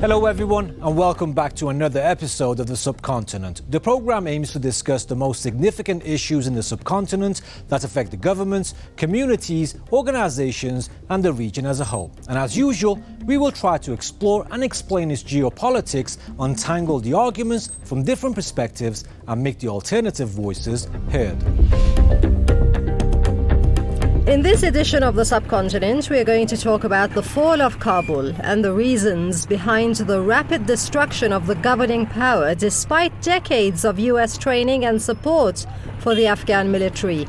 Hello everyone and welcome back to another episode of the Subcontinent. The program aims to discuss the most significant issues in the subcontinent that affect the governments, communities, organizations and the region as a whole. And as usual, we will try to explore and explain its geopolitics, untangle the arguments from different perspectives and make the alternative voices heard. In this edition of the Subcontinent, we are going to talk about the fall of Kabul and the reasons behind the rapid destruction of the governing power despite decades of US training and support for the Afghan military.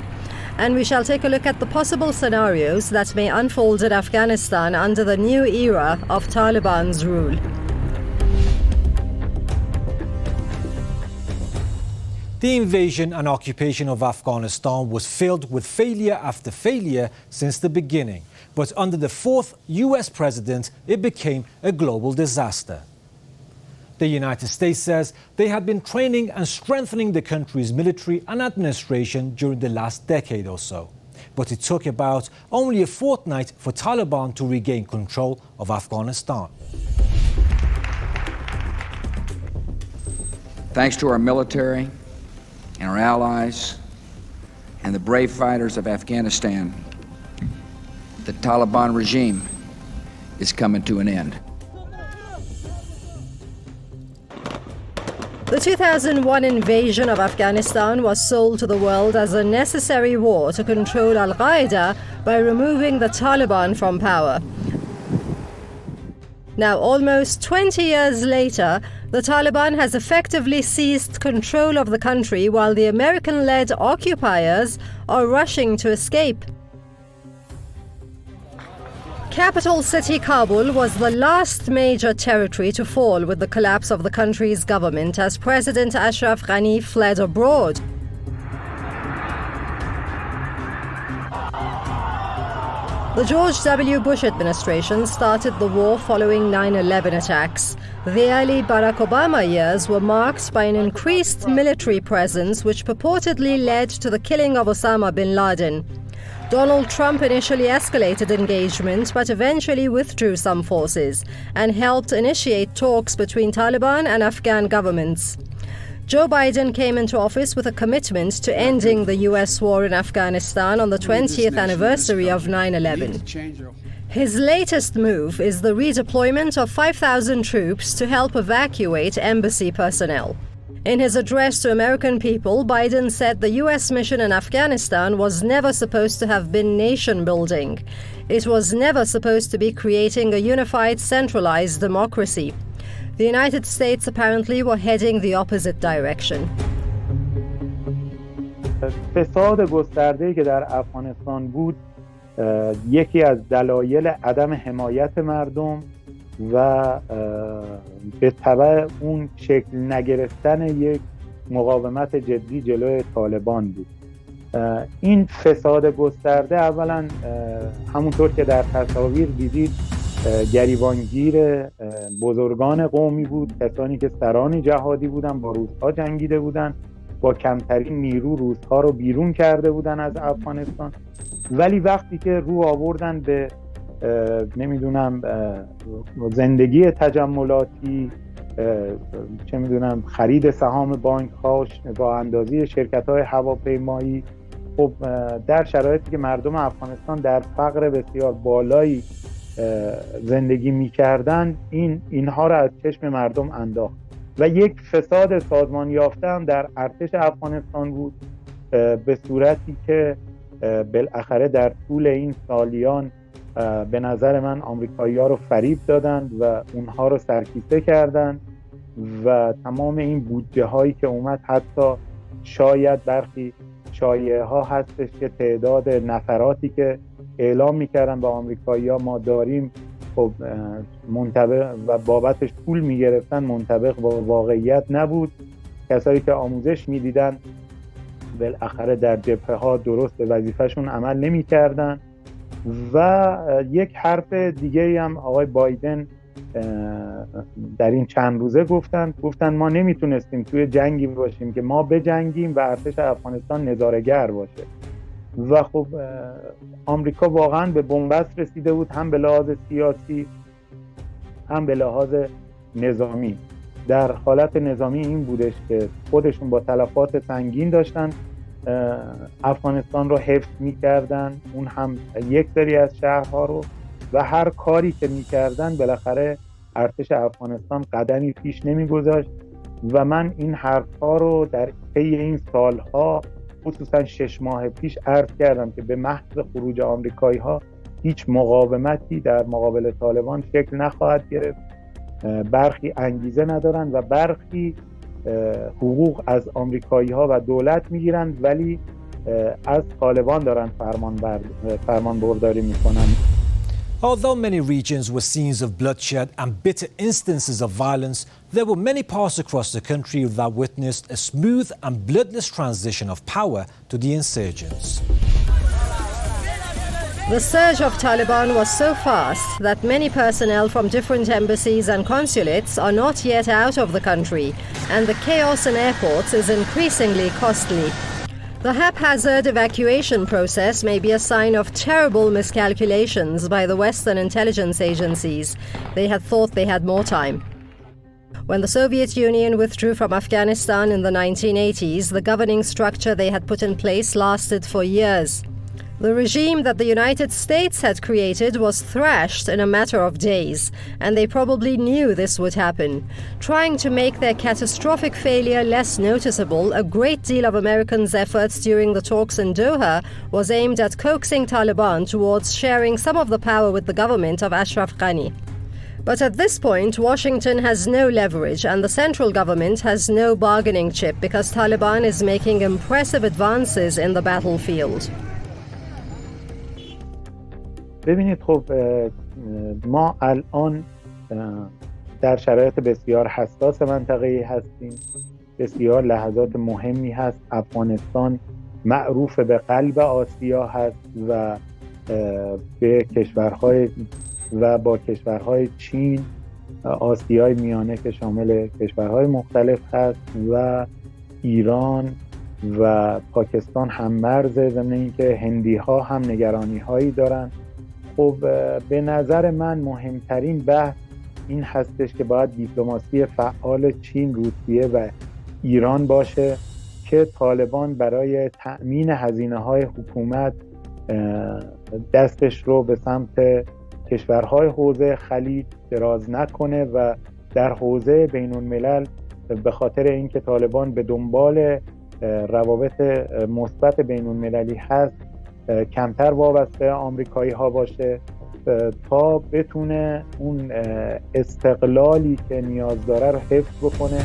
And we shall take a look at the possible scenarios that may unfold in Afghanistan under the new era of Taliban's rule. The invasion and occupation of Afghanistan was filled with failure after failure since the beginning. But under the fourth US president, it became a global disaster. The United States says they had been training and strengthening the country's military and administration during the last decade or so. But it took about only a fortnight for Taliban to regain control of Afghanistan. Thanks to our military and our allies and the brave fighters of Afghanistan, the Taliban regime is coming to an end. The 2001 invasion of Afghanistan was sold to the world as a necessary war to control al-Qaeda by removing the Taliban from power. Now, almost 20 years later, the Taliban has effectively seized control of the country while the American-led occupiers are rushing to escape. Capital city Kabul was the last major territory to fall with the collapse of the country's government as President Ashraf Ghani fled abroad. The George W. Bush administration started the war following 9/11 attacks. The early Barack Obama years were marked by an increased military presence which purportedly led to the killing of Osama bin Laden. Donald Trump initially escalated engagement but eventually withdrew some forces and helped initiate talks between Taliban and Afghan governments. Joe Biden came into office with a commitment to ending the US war in Afghanistan on the 20th anniversary of 9/11. His latest move is the redeployment of 5,000 troops to help evacuate embassy personnel. In his address to American people, Biden said the US mission in Afghanistan was never supposed to have been nation-building. It was never supposed to be creating a unified, centralized democracy. The United States apparently were heading the opposite direction. فساد گسترده‌ای که در افغانستان بود یکی از دلایل عدم حمایت مردم و به تبع اون شکل نگرفتن یک مقاومت جدی جلوی طالبان بود. این فساد گسترده اولا همونطور که در تصاویر دیدید گریبانگیر بزرگان قومی بود، کسانی که سران جهادی بودن، با روس‌ها جنگیده بودن، با کمترین نیرو روس‌ها رو بیرون کرده بودن از افغانستان. ولی وقتی که رو آوردن به نمیدونم زندگی تجملاتی، چه میدونم خرید سهام بانک‌ها با اندازی شرکت‌های هواپیمایی، خب در شرایطی که مردم افغانستان در فقر بسیار بالایی زندگی می‌کردن، اینها را از چشم مردم انداخت و یک فساد سازمان یافته هم در ارتش افغانستان بود به صورتی که بالاخره در طول این سالیان به نظر من آمریکایی‌ها رو فریب دادند و اونها رو سرکیسه کردند و تمام این بودجه هایی که اومد، حتی شاید برخی شایعه ها هستش که تعداد نفراتی که اعلام میکردن با آمریکایی‌ها ما داریم، خب منطبق و بابتش پول میگرفتن، منطبق با واقعیت نبود. کسایی که آموزش میدیدن بالاخره در جبهه ها درست به وظیفهشون عمل نمیکردن. و یک حرف دیگه هم آقای بایدن در این چند روزه گفتن ما نمیتونستیم توی جنگی باشیم که ما بجنگیم و ارتش افغانستان نظاره‌گر باشه. و خب آمریکا واقعا به بنبست رسیده بود، هم به لحاظ سیاسی هم به لحاظ نظامی. در حالت نظامی این بودش که خودشون با تلفات سنگین داشتن افغانستان رو حفظ می‌کردن، اون هم یک سری از شهرها رو، و هر کاری که می‌کردن بالاخره ارتش افغانستان قدمی پیش نمی‌گذاشت. و من این حرف‌ها رو در طی این سال‌ها خصوصا 6 ماه پیش عرض کردم که به محض خروج آمریکایی‌ها هیچ مقاومتی در مقابل طالبان شکل نخواهد گرفت. برخی انگیزه ندارن و برخی حقوق از آمریکایی‌ها و دولت میگیرن ولی از طالبان دارن فرمان برداری میکنن. Although many regions were scenes of bloodshed and bitter instances of violence, there were many parts across the country that witnessed a smooth and bloodless transition of power to the insurgents. The surge of Taliban was so fast that many personnel from different embassies and consulates are not yet out of the country, and the chaos in airports is increasingly costly. The haphazard evacuation process may be a sign of terrible miscalculations by the Western intelligence agencies. They had thought they had more time. When the Soviet Union withdrew from Afghanistan in the 1980s, the governing structure they had put in place lasted for years. The regime that the United States had created was thrashed in a matter of days, and they probably knew this would happen. Trying to make their catastrophic failure less noticeable, a great deal of Americans' efforts during the talks in Doha was aimed at coaxing Taliban towards sharing some of the power with the government of Ashraf Ghani. But at this point, Washington has no leverage and the central government has no bargaining chip because Taliban is making impressive advances in the battlefield. ببینید خب ما الان در شرایط بسیار حساس منطقه‌ای هستیم. بسیار لحظات مهمی هست. افغانستان معروف به قلب آسیا هست و به کشورهای و با کشورهای چین، آسیای میانه که شامل کشورهای مختلف هست و ایران و پاکستان هم مرزه، ضمن اینکه هندی ها هم نگرانی هایی دارن. خب به نظر من مهمترین بحث این هستش که باید دیپلماسی فعال چین، روسیه و ایران باشه که طالبان برای تأمین هزینه‌های حکومت دستش رو به سمت کشورهای حوزه خلیج دراز نکنه و در حوزه بین الملل به خاطر اینکه طالبان به دنبال روابط مثبت بین المللی هست کمتر وابسته آمریکایی ها باشه تا بتونه اون استقلالی که نیاز داره رو حفظ بکنه.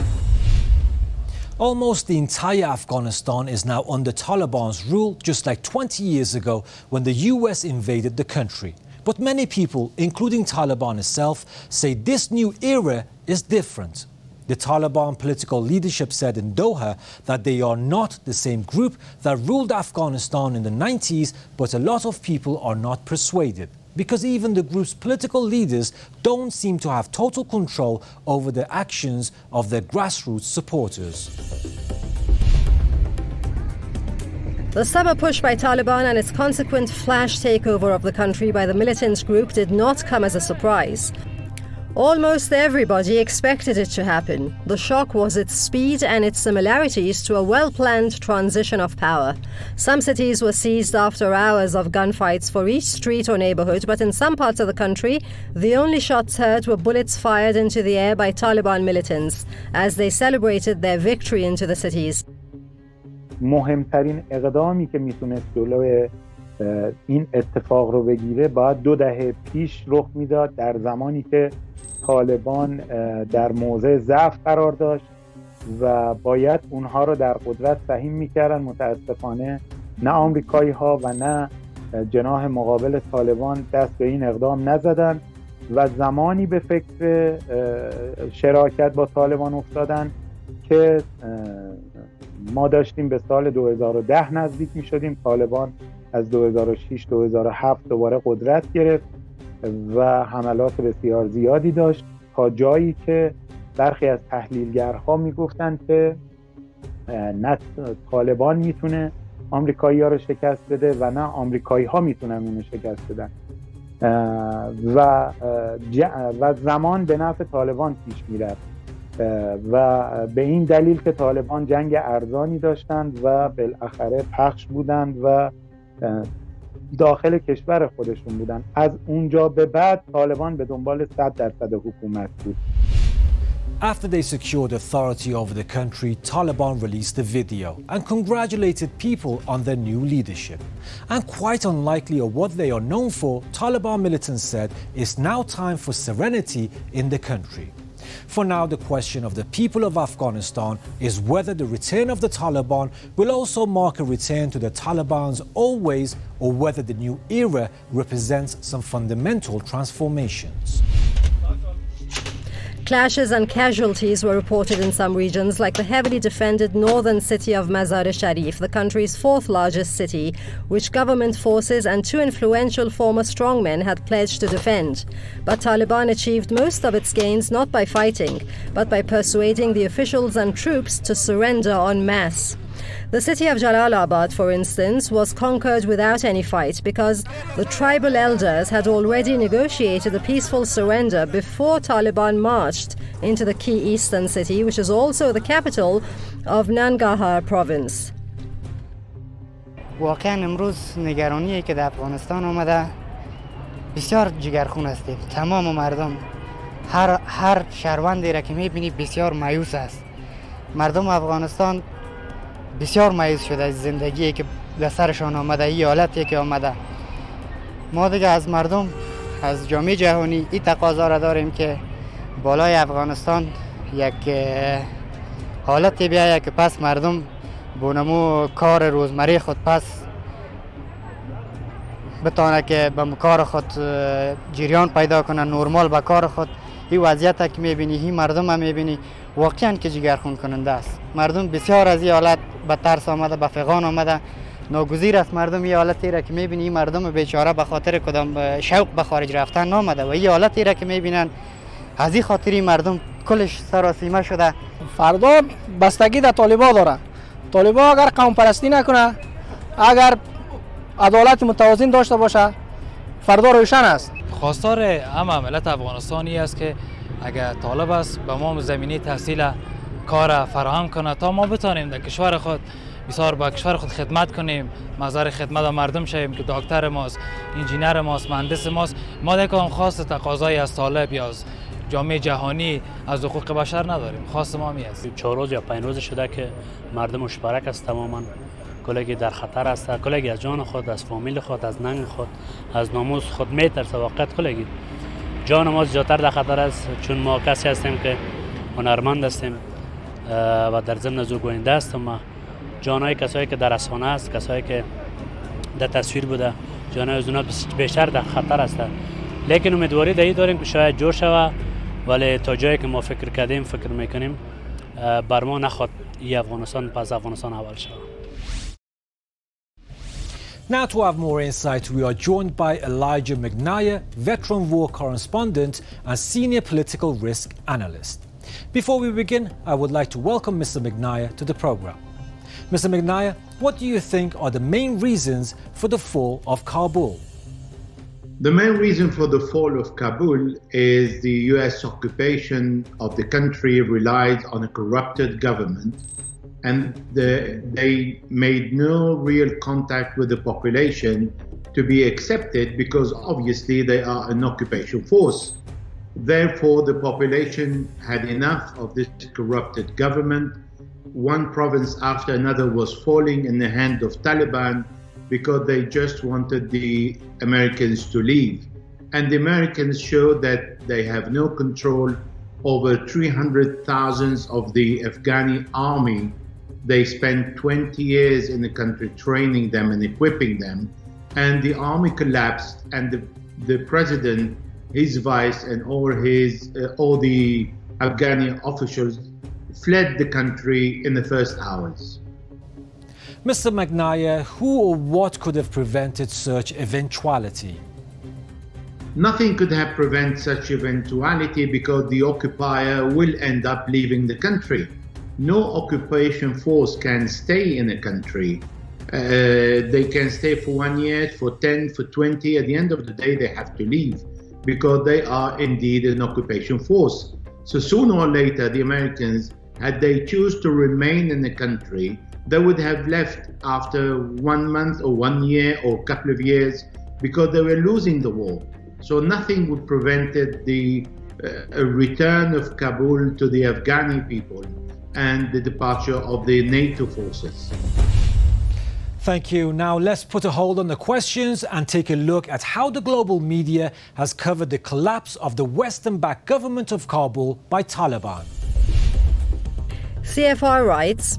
Almost the entire Afghanistan is now under Taliban's rule, just like 20 years ago when the US invaded the country. But many people, including Taliban itself, say this new era is different. The Taliban political leadership said in Doha that they are not the same group that ruled Afghanistan in the 90s, but a lot of people are not persuaded, because even the group's political leaders don't seem to have total control over the actions of their grassroots supporters. The summer push by Taliban and its consequent flash takeover of the country by the militant group did not come as a surprise. Almost everybody expected it to happen. The shock was its speed and its similarities to a well-planned transition of power. Some cities were seized after hours of gunfights for each street or neighborhood, but in some parts of the country, the only shots heard were bullets fired into the air by Taliban militants as they celebrated their victory into the cities. مهمترین اقدامی که میتونست جلوی این اتفاق رو بگیره باید 2 دهه پیش رخ میداد، در زمانی که طالبان در موضع ضعف قرار داشت و باید اونها رو در قدرت سهیم میکردن. متاسفانه نه آمریکایی ها و نه جناح مقابل طالبان دست به این اقدام نزدن و زمانی به فکر شراکت با طالبان افتادن که ما داشتیم به سال 2010 نزدیک می شدیم. طالبان از 2006-2007 دوباره قدرت گرفت و حملات بسیار زیادی داشت تا جایی که برخی از تحلیلگرها می گفتن که نه طالبان میتونه آمریکایی ها رو شکست بده و نه آمریکایی ها میتونن اونو شکست بدن. و زمان به نفع طالبان پیش میرفت و به این دلیل که طالبان جنگ ارزانی داشتند و بالاخره پخش بودند و داخل کشور خودشون بودند. از اونجا به بعد طالبان به دنبال 100% حکومت بود. After they secured authority over the country, Taliban released a video and congratulated people on their new leadership. And quite unlikely of what they are known for, Taliban militants said it's now time for serenity in the country. For now, the question of the people of Afghanistan is whether the return of the Taliban will also mark a return to the Taliban's old ways or whether the new era represents some fundamental transformations. Clashes and casualties were reported in some regions, like the heavily defended northern city of Mazar-e-Sharif, the country's fourth largest city, which government forces and two influential former strongmen had pledged to defend. But Taliban achieved most of its gains not by fighting, but by persuading the officials and troops to surrender en masse. The city of Jalalabad, for instance, was conquered without any fight because the tribal elders had already negotiated a peaceful surrender before Taliban marched into the key eastern city, which is also the capital of Nangarhar province. واقعا امروز نگرانیه که در افغانستان آمده بسیار جگرخون هستیم. تمام مردم هر شهروندی را که میبینی بسیار مایوس است. مردم افغانستان بسیار مایوس شده از زندگی که به سرشان آمده، این حالتی که آمده. ما دیگه از مردم، از جامعه جهانی این تقاضا را داریم که بالای افغانستان یک حالتی بیاید که پس مردم بونمو کار روزمره خود پس بتونه که به کار خود جریان پیدا کنه، نرمال به کار خود. این وضعیت که میبینی، این مردم هم میبینی واقعا که جگرخون کننده است. مردم بسیار از این حالت به ترس آمده، به فغان آمده. ناگزیر است مردم این حالتی را که میبینی، این مردم بیچاره به خاطر کدام شوق به خارج رفتن نامده و این حالتی را که میبینن از این خاطری مردم کلش سراسیمه شده. فردا بستگی در طالبان داره. طالبان اگر قوم پرستی نکنه، اگر عدالت متوازن داشته باشه، فردا روشن است. خواستار همه ملت افغانستانی است که اگر طالب است به ما زمینه تحصیل کار فراهم کنه تا ما بتانیم در کشور خود بسیار با کشور خود خدمت کنیم، مظهر خدمت مردم شویم که دکتر ماست، انجینر ماست، مهندس ماست. ما دیگه خواست تقاضایی از طالب یا از جامعه جهانی از حقوق بشر نداریم. خواست ما می است. 4 روز یا 5 روز شده که مردم مشترک است، تماما کلگی در خطر است، کلگی از جان خود، از فامیل خود، از ننگ خود، از ناموس خود میترسه. واقعا کلگی جان ما زیادتر در خطر است، چون ما کسی هستیم که هنرمند هستیم و در ضمن زوگوینده هستم. جانای کسایی که در رسانه است، کسایی که در تصویر بوده، جانای از اونها بیشتر در خطر است. لیکن امیدواری دایی داریم که شاید جور شود، ولی تا جایی که ما فکر کردیم، فکر میکنیم بر ما نخواد این افغانستان پس افغانستان اول شود. Now to have more insight, we are joined by Elijah McNair, veteran war correspondent and senior political risk analyst. Before we begin, I would like to welcome Mr. McNair to the program. Mr. McNair, what do you think are the main reasons for the fall of Kabul? The main reason for the fall of Kabul is the US occupation of the country relied on a corrupted government, and they made no real contact with the population to be accepted because obviously they are an occupation force. Therefore, the population had enough of this corrupted government. One province after another was falling in the hand of Taliban because they just wanted the Americans to leave. And the Americans showed that they have no control over 300,000 of the Afghani army. They spent 20 years in the country training them and equipping them, and the army collapsed, and the president, his vice, and all the Afghani officials fled the country in the first hours. Mr. McNair, who or what could have prevented such eventuality? Nothing could have prevented such eventuality because the occupier will end up leaving the country. No occupation force can stay in a country. They can stay for 1 year, for 10, for 20. At the end of the day, they have to leave because they are indeed an occupation force. So sooner or later, the Americans, had they choose to remain in the country, they would have left after 1 month or 1 year or a couple of years because they were losing the war. So nothing would prevent the return of Kabul to the Afghani people and the departure of the NATO forces. Thank you. Now let's put a hold on the questions and take a look at how the global media has covered the collapse of the Western-backed government of Kabul by Taliban. CFR writes,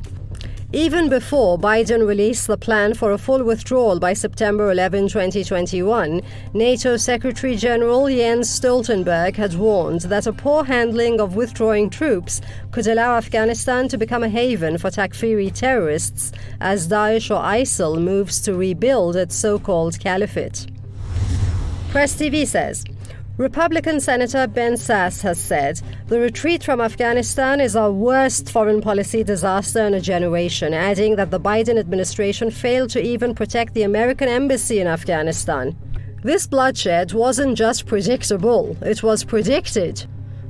even before Biden released the plan for a full withdrawal by September 11, 2021, NATO Secretary General Jens Stoltenberg had warned that a poor handling of withdrawing troops could allow Afghanistan to become a haven for Takfiri terrorists as Daesh or ISIL moves to rebuild its so-called caliphate. Press TV says, Republican Senator Ben Sasse has said, the retreat from Afghanistan is our worst foreign policy disaster in a generation, adding that the Biden administration failed to even protect the American embassy in Afghanistan. This bloodshed wasn't just predictable, it was predicted.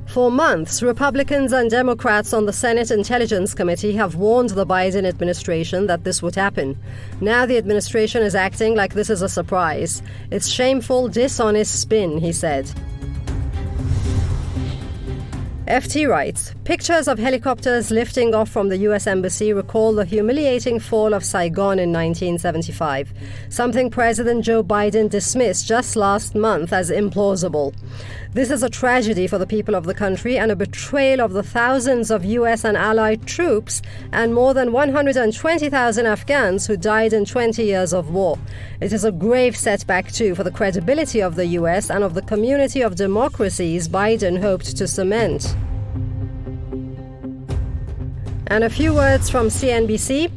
For months, Republicans and Democrats on the Senate Intelligence Committee have warned the Biden administration that this would happen. Now the administration is acting like this is a surprise. It's shameful, dishonest spin, he said. FT writes, pictures of helicopters lifting off from the U.S. Embassy recall the humiliating fall of Saigon in 1975, something President Joe Biden dismissed just last month as implausible. This is a tragedy for the people of the country and a betrayal of the thousands of U.S. and allied troops and more than 120,000 Afghans who died in 20 years of war. It is a grave setback, too, for the credibility of the U.S. and of the community of democracies Biden hoped to cement. And a few words from CNBC.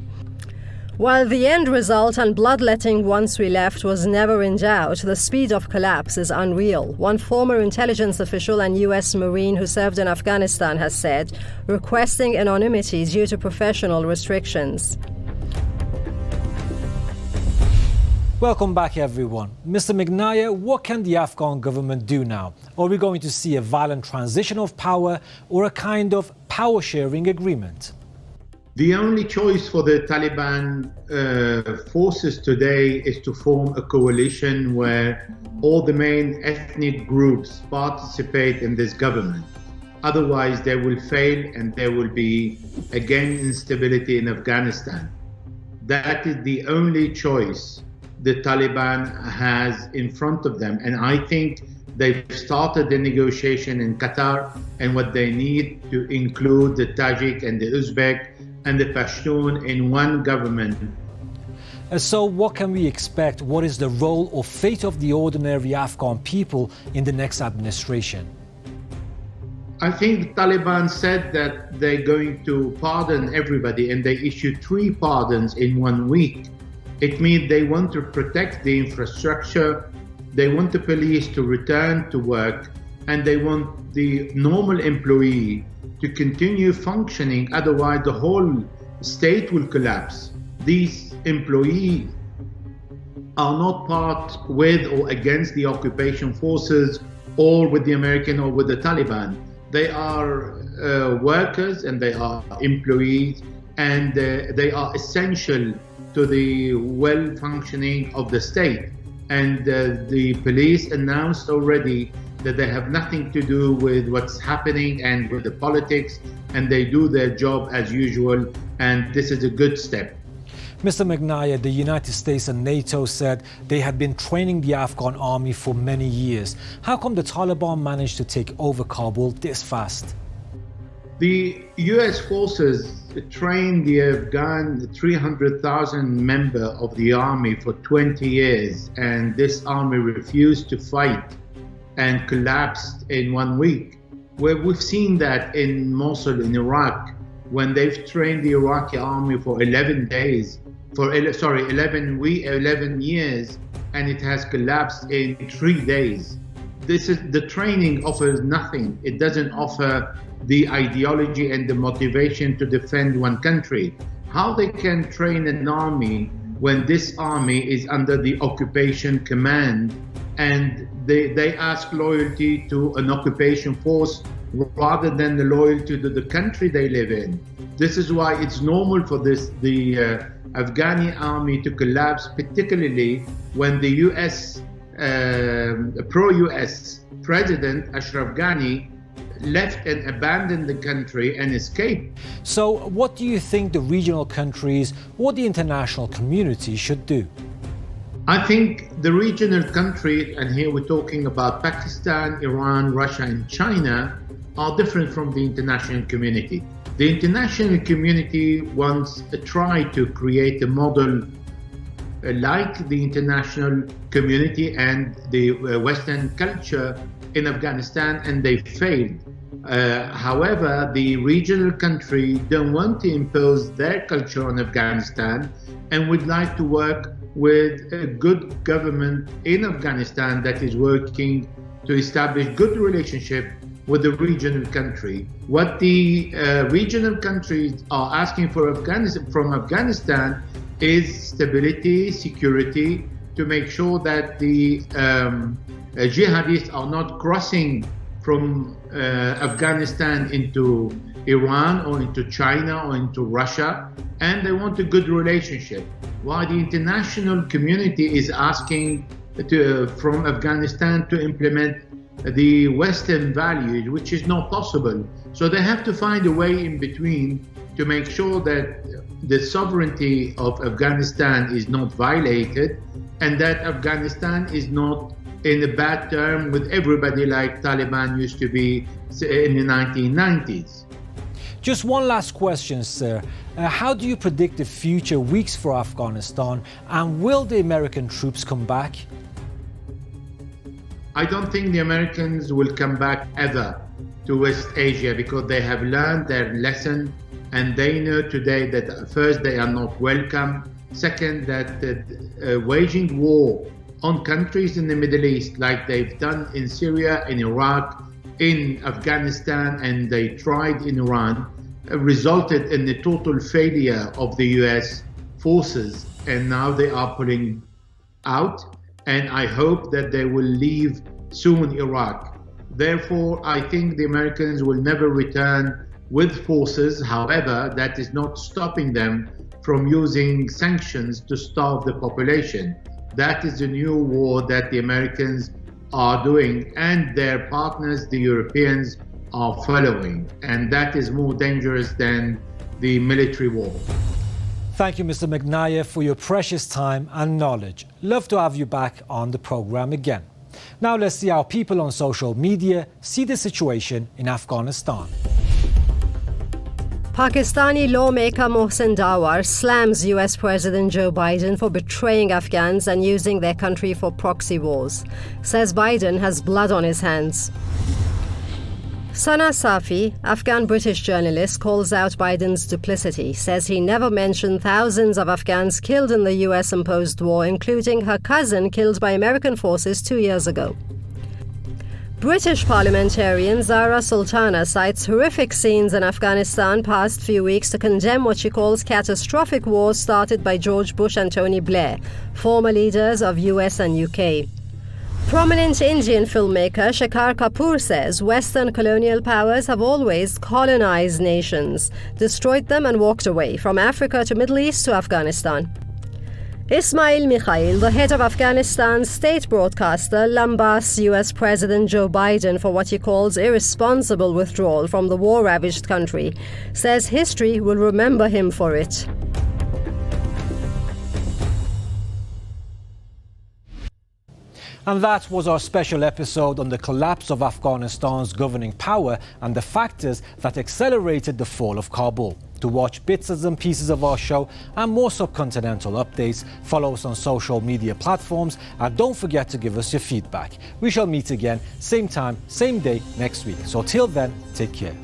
While the end result and bloodletting once we left was never in doubt, the speed of collapse is unreal, one former intelligence official and U.S. Marine who served in Afghanistan has said, requesting anonymity due to professional restrictions. Welcome back, everyone. Mr. McNair, what can the Afghan government do now? Are we going to see a violent transition of power or a kind of power-sharing agreement? The only choice for the Taliban forces today is to form a coalition where all the main ethnic groups participate in this government. Otherwise, they will fail and there will be, again, instability in Afghanistan. That is the only choice the Taliban has in front of them. And I think they've started the negotiation in Qatar, and what they need to include the Tajik and the Uzbek and the Pashtun in one government. So what can we expect? What is the role or fate of the ordinary Afghan people in the next administration? I think the Taliban said that they're going to pardon everybody, and they issued 3 pardons in 1 week. It means they want to protect the infrastructure, they want the police to return to work, and they want the normal employee to continue functioning. Otherwise, the whole state will collapse. These employees are not part with or against the occupation forces or with the American or with the Taliban. They are workers and they are employees, and they are essential to the well-functioning of the state. And the police announced already that they have nothing to do with what's happening and with the politics, and they do their job as usual, and this is a good step. Mr. McNair, the United States and NATO said they had been training the Afghan army for many years. How come the Taliban managed to take over Kabul this fast? The U.S. forces trained the Afghan 300,000 member of the army for 20 years, and this army refused to fight and collapsed in 1 week. Where we've seen that in Mosul in Iraq, when they've trained the Iraqi army for 11 years, and it has collapsed in 3 days. This is the training offers nothing. It doesn't offer the ideology and the motivation to defend one country. How they can train an army when this army is under the occupation command and they ask loyalty to an occupation force rather than the loyalty to the country they live in. This is why it's normal for the Afghani army to collapse, particularly when the US, pro-US President Ashraf Ghani left and abandoned the country and escaped. So what do you think the regional countries or the international community should do? I think the regional countries, and here we're talking about Pakistan, Iran, Russia, and China, are different from the international community. The international community wants to try to create a model like the international community and the Western culture in Afghanistan, and they failed. However, the regional countries don't want to impose their culture on Afghanistan and would like to work with a good government in Afghanistan that is working to establish good relationship with the regional country. What the regional countries are asking for from Afghanistan is stability, security, to make sure that the jihadists are not crossing from Afghanistan into Iran or into China or into Russia, and they want a good relationship. While the international community is asking from Afghanistan to implement the Western values, which is not possible. So they have to find a way in between to make sure that the sovereignty of Afghanistan is not violated and that Afghanistan is not in a bad term with everybody like Taliban used to be in the 1990s. Just one last question, sir. How do you predict the future weeks for Afghanistan, and will the American troops come back? I don't think the Americans will come back ever to West Asia because they have learned their lesson and they know today that first, they are not welcome. Second, that waging war on countries in the Middle East like they've done in Syria, in Iraq, in Afghanistan, and they tried in Iran, resulted in the total failure of the US forces, and now they are pulling out, and I hope that they will leave soon Iraq. Therefore, I think the Americans will never return with forces. However, that is not stopping them from using sanctions to starve the population. That is the new war that the Americans are doing, and their partners, the Europeans, are following, and that is more dangerous than the military war. Thank you, Mr. McNair, for your precious time and knowledge. Love to have you back on the program again. Now let's see how people on social media see the situation in Afghanistan. Pakistani lawmaker Mohsen Dawar slams US President Joe Biden for betraying Afghans and using their country for proxy wars. Says Biden has blood on his hands. Sana Safi, Afghan-British journalist, calls out Biden's duplicity, says he never mentioned thousands of Afghans killed in the US-imposed war, including her cousin killed by American forces 2 years ago. British parliamentarian Zara Sultana cites horrific scenes in Afghanistan past few weeks to condemn what she calls catastrophic wars started by George Bush and Tony Blair, former leaders of US and UK. Prominent Indian filmmaker Shekhar Kapoor says Western colonial powers have always colonized nations, destroyed them and walked away, from Africa to Middle East to Afghanistan. Ismail Mikhail, the head of Afghanistan's state broadcaster, lambasts US President Joe Biden for what he calls irresponsible withdrawal from the war-ravaged country, says history will remember him for it. And that was our special episode on the collapse of Afghanistan's governing power and the factors that accelerated the fall of Kabul. To watch bits and pieces of our show and more Subcontinental updates, follow us on social media platforms and don't forget to give us your feedback. We shall meet again, same time, same day next week. So till then, take care.